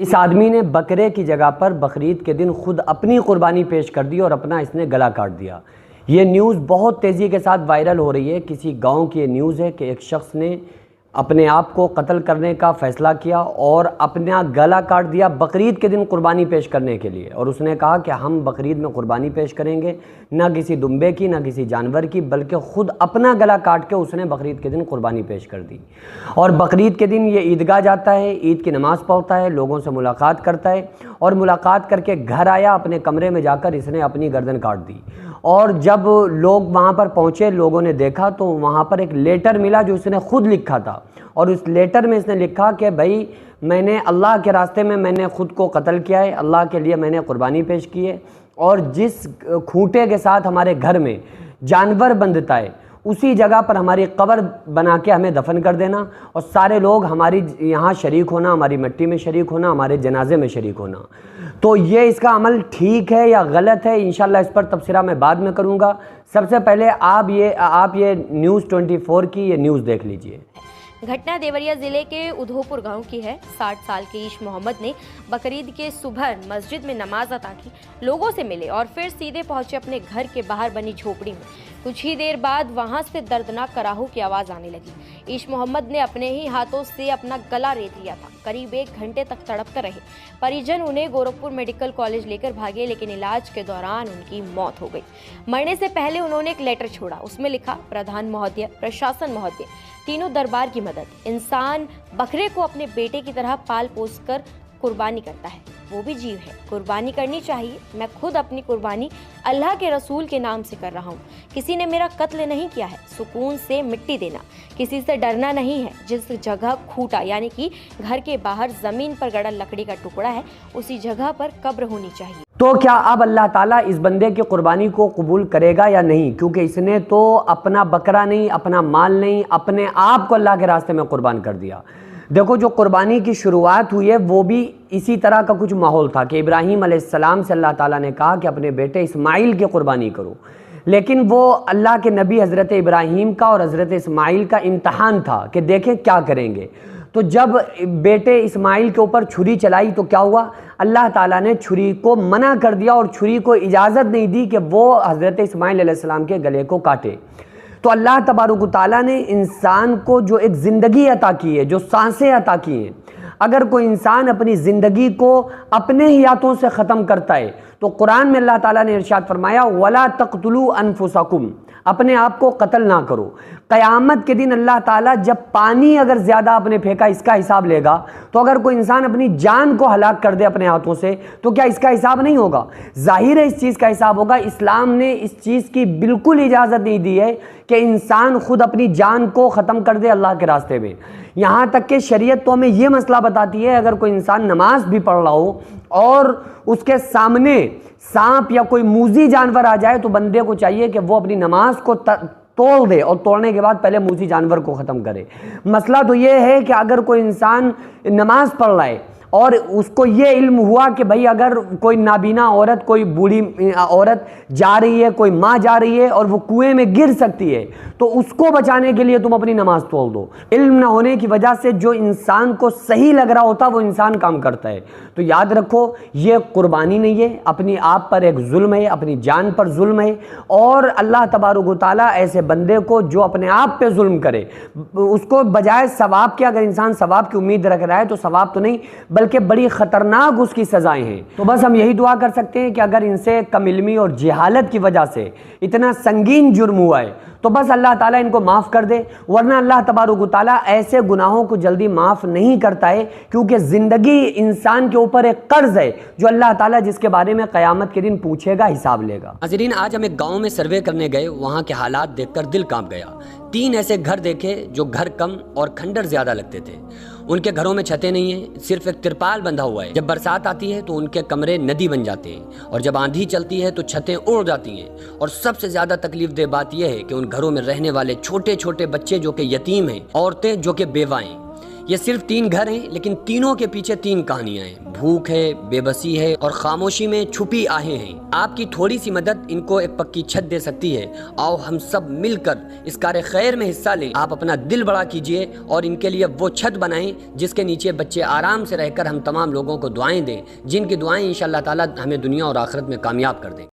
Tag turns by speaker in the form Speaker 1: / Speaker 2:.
Speaker 1: اس آدمی نے بکرے کی جگہ پر بقرعید کے دن خود اپنی قربانی پیش کر دی اور اپنا اس نے گلا کاٹ دیا۔ یہ نیوز بہت تیزی کے ساتھ وائرل ہو رہی ہے۔ کسی گاؤں کی یہ نیوز ہے کہ ایک شخص نے اپنے آپ کو قتل کرنے کا فیصلہ کیا اور اپنا گلا کاٹ دیا بقرعید کے دن قربانی پیش کرنے کے لیے، اور اس نے کہا کہ ہم بقرعید میں قربانی پیش کریں گے، نہ کسی دمبے کی نہ کسی جانور کی، بلکہ خود اپنا گلا کاٹ کے اس نے بقرعید کے دن قربانی پیش کر دی۔ اور بقرعید کے دن یہ عیدگاہ جاتا ہے، عید کی نماز پڑھتا ہے، لوگوں سے ملاقات کرتا ہے، اور ملاقات کر کے گھر آیا، اپنے کمرے میں جا کر اس نے اپنی گردن کاٹ دی۔ اور جب لوگ وہاں پر پہنچے، لوگوں نے دیکھا تو وہاں پر ایک لیٹر ملا جو اس نے خود لکھا تھا، اور اس لیٹر میں اس نے لکھا کہ بھائی میں نے اللہ کے راستے میں نے خود کو قتل کیا ہے، اللہ کے لیے میں نے قربانی پیش کی ہے، اور جس کھوٹے کے ساتھ ہمارے گھر میں جانور بندھتا ہے اسی جگہ پر ہماری قبر بنا کے ہمیں دفن کر دینا، اور سارے لوگ ہماری یہاں شریک ہونا، ہماری مٹی میں شریک ہونا، ہمارے جنازے میں شریک ہونا۔ تو یہ اس کا عمل ٹھیک ہے یا غلط ہے، انشاءاللہ اس پر تبصرہ میں بعد میں کروں گا۔ سب سے پہلے آپ یہ نیوز 24 کی یہ نیوز دیکھ لیجئے۔
Speaker 2: گھٹنا دیوریا ضلع کے ادھوپور گاؤں کی ہے۔ 60 سال کے عیش محمد نے بقرعید کے صبح مسجد میں نماز ادا کی، لوگوں سے ملے اور پھر سیدھے پہنچے اپنے گھر کے باہر بنی جھوپڑی میں۔ کچھ ہی دیر بعد وہاں سے دردناک کراہو کی آواز آنے لگی۔ عیش محمد نے اپنے ہی ہاتھوں سے اپنا گلا ریت لیا تھا۔ قریب 1 گھنٹے تک تڑپتے رہے۔ پریجن انہیں گورکھپور میڈیکل کالج لے کر بھاگے، لیکن علاج کے دوران ان کی موت ہو گئی۔ مرنے سے پہلے انہوں نے ایک لیٹر چھوڑا، اس میں لکھا، پردھان مہودیہ، پرشاسن مہودیہ، تینوں دربار کی مدد۔ انسان بکرے کو اپنے بیٹے کی طرح پال پوس کر قربانی کرتا ہے، وہ بھی جیو ہے، قربانی کرنی چاہیے۔ میں خود اپنی قربانی اللہ کے رسول کے نام سے کر رہا ہوں۔ کسی نے میرا قتل نہیں کیا ہے۔ سکون سے مٹی دینا، کسی سے ڈرنا نہیں ہے۔ جس جگہ کھوٹا یعنی کہ گھر کے باہر زمین پر گڑا لکڑی کا ٹکڑا ہے، اسی جگہ پر قبر ہونی چاہیے۔
Speaker 1: تو کیا اب اللہ تعالیٰ اس بندے کی قربانی کو قبول کرے گا یا نہیں؟ کیونکہ اس نے تو اپنا بکرا نہیں، اپنا مال نہیں، اپنے آپ کو اللہ کے راستے میں قربان کر دیا۔ دیکھو، جو قربانی کی شروعات ہوئی ہے وہ بھی اسی طرح کا کچھ ماحول تھا کہ ابراہیم علیہ السلام سے اللہ تعالیٰ نے کہا کہ اپنے بیٹے اسماعیل کی قربانی کرو، لیکن وہ اللہ کے نبی حضرت ابراہیم کا اور حضرت اسماعیل کا امتحان تھا کہ دیکھیں کیا کریں گے۔ تو جب بیٹے اسماعیل کے اوپر چھری چلائی تو کیا ہوا؟ اللہ تعالیٰ نے چھری کو منع کر دیا اور چھری کو اجازت نہیں دی کہ وہ حضرت اسماعیل علیہ السلام کے گلے کو کاٹے۔ تو اللہ تبارک و تعالیٰ نے انسان کو جو ایک زندگی عطا کی ہے، جو سانسیں عطا کی ہیں، اگر کوئی انسان اپنی زندگی کو اپنے ہی ہاتھوں سے ختم کرتا ہے تو قرآن میں اللہ تعالیٰ نے ارشاد فرمایا وَلَا تَقْتُلُوا أَنفُسَكُمْ، اپنے آپ کو قتل نہ کرو۔ قیامت کے دن اللہ تعالیٰ جب پانی اگر زیادہ اپنے پھینکا اس کا حساب لے گا، تو اگر کوئی انسان اپنی جان کو ہلاک کر دے اپنے ہاتھوں سے تو کیا اس کا حساب نہیں ہوگا؟ ظاہر ہے اس چیز کا حساب ہوگا۔ اسلام نے اس چیز کی بالکل اجازت نہیں دی ہے کہ انسان خود اپنی جان کو ختم کر دے اللہ کے راستے میں۔ یہاں تک کہ شریعت تو ہمیں یہ مسئلہ بتاتی ہے، اگر کوئی انسان نماز بھی پڑھ رہا ہو اور اس کے سامنے سانپ یا کوئی موذی جانور آ جائے تو بندے کو چاہیے کہ وہ اپنی نماز کو توڑ دے اور توڑنے کے بعد پہلے موذی جانور کو ختم کرے۔ مسئلہ تو یہ ہے کہ اگر کوئی انسان نماز پڑھ رہا ہے اور اس کو یہ علم ہوا کہ بھئی اگر کوئی نابینا عورت، کوئی بوڑھی عورت جا رہی ہے، کوئی ماں جا رہی ہے اور وہ کنویں میں گر سکتی ہے، تو اس کو بچانے کے لیے تم اپنی نماز توڑ دو۔ علم نہ ہونے کی وجہ سے جو انسان کو صحیح لگ رہا ہوتا وہ انسان کام کرتا ہے۔ تو یاد رکھو، یہ قربانی نہیں ہے، اپنی آپ پر ایک ظلم ہے، اپنی جان پر ظلم ہے، اور اللہ تبارک و تعالیٰ ایسے بندے کو جو اپنے آپ پہ ظلم کرے، اس کو بجائے ثواب کے، اگر انسان ثواب کی امید رکھ رہا ہے تو ثواب تو نہیں بلکہ بڑی خطرناک اس کی سزائیں ہیں۔ تو بس ہم یہی دعا کر سکتے ہیں کہ اگر ان سے کم علمی اور جہالت کی وجہ سے اتنا سنگین جرم ہوا ہے تو بس اللہ تعالیٰ ان کو معاف کر دے، ورنہ اللہ تبارک و تعالیٰ ایسے گناہوں کو جلدی معاف نہیں کرتا ہے، کیونکہ زندگی انسان کے اوپر ایک قرض ہے جو اللہ تعالیٰ جس کے بارے میں قیامت کے دن پوچھے گا، حساب لے گا۔
Speaker 3: ناظرین، آج ہم ایک گاؤں میں سروے کرنے گئے، وہاں کے حالات دیکھ کر دل کانپ گیا۔ 3 ایسے گھر دیکھے جو گھر کم اور کھنڈر زیادہ لگتے تھے۔ ان کے گھروں میں چھتیں نہیں ہیں، صرف ایک ترپال بندھا ہوا ہے۔ جب برسات آتی ہے تو ان کے کمرے ندی بن جاتے ہیں، اور جب آندھی چلتی ہے تو چھتیں اڑ جاتی ہیں۔ اور سب سے زیادہ تکلیف دہ بات یہ ہے کہ ان گھروں میں رہنے والے چھوٹے چھوٹے بچے جو کہ یتیم ہیں، عورتیں جو کہ بیوہ ہیں۔ یہ صرف 3 گھر ہیں لیکن تینوں کے پیچھے 3 کہانیاں ہیں. بھوک ہے, بے بسی ہے اور خاموشی میں چھپی آہیں ہیں. آپ کی تھوڑی سی مدد ان کو ایک پکی چھت دے سکتی ہے. آؤ ہم سب مل کر اس کار خیر میں حصہ لیں. آپ اپنا دل بڑا کیجئے اور ان کے لیے وہ چھت بنائیں جس کے نیچے بچے آرام سے رہ کر ہم تمام لوگوں کو دعائیں دیں, جن کی دعائیں انشاءاللہ تعالی ہمیں دنیا اور آخرت میں کامیاب کر دیں.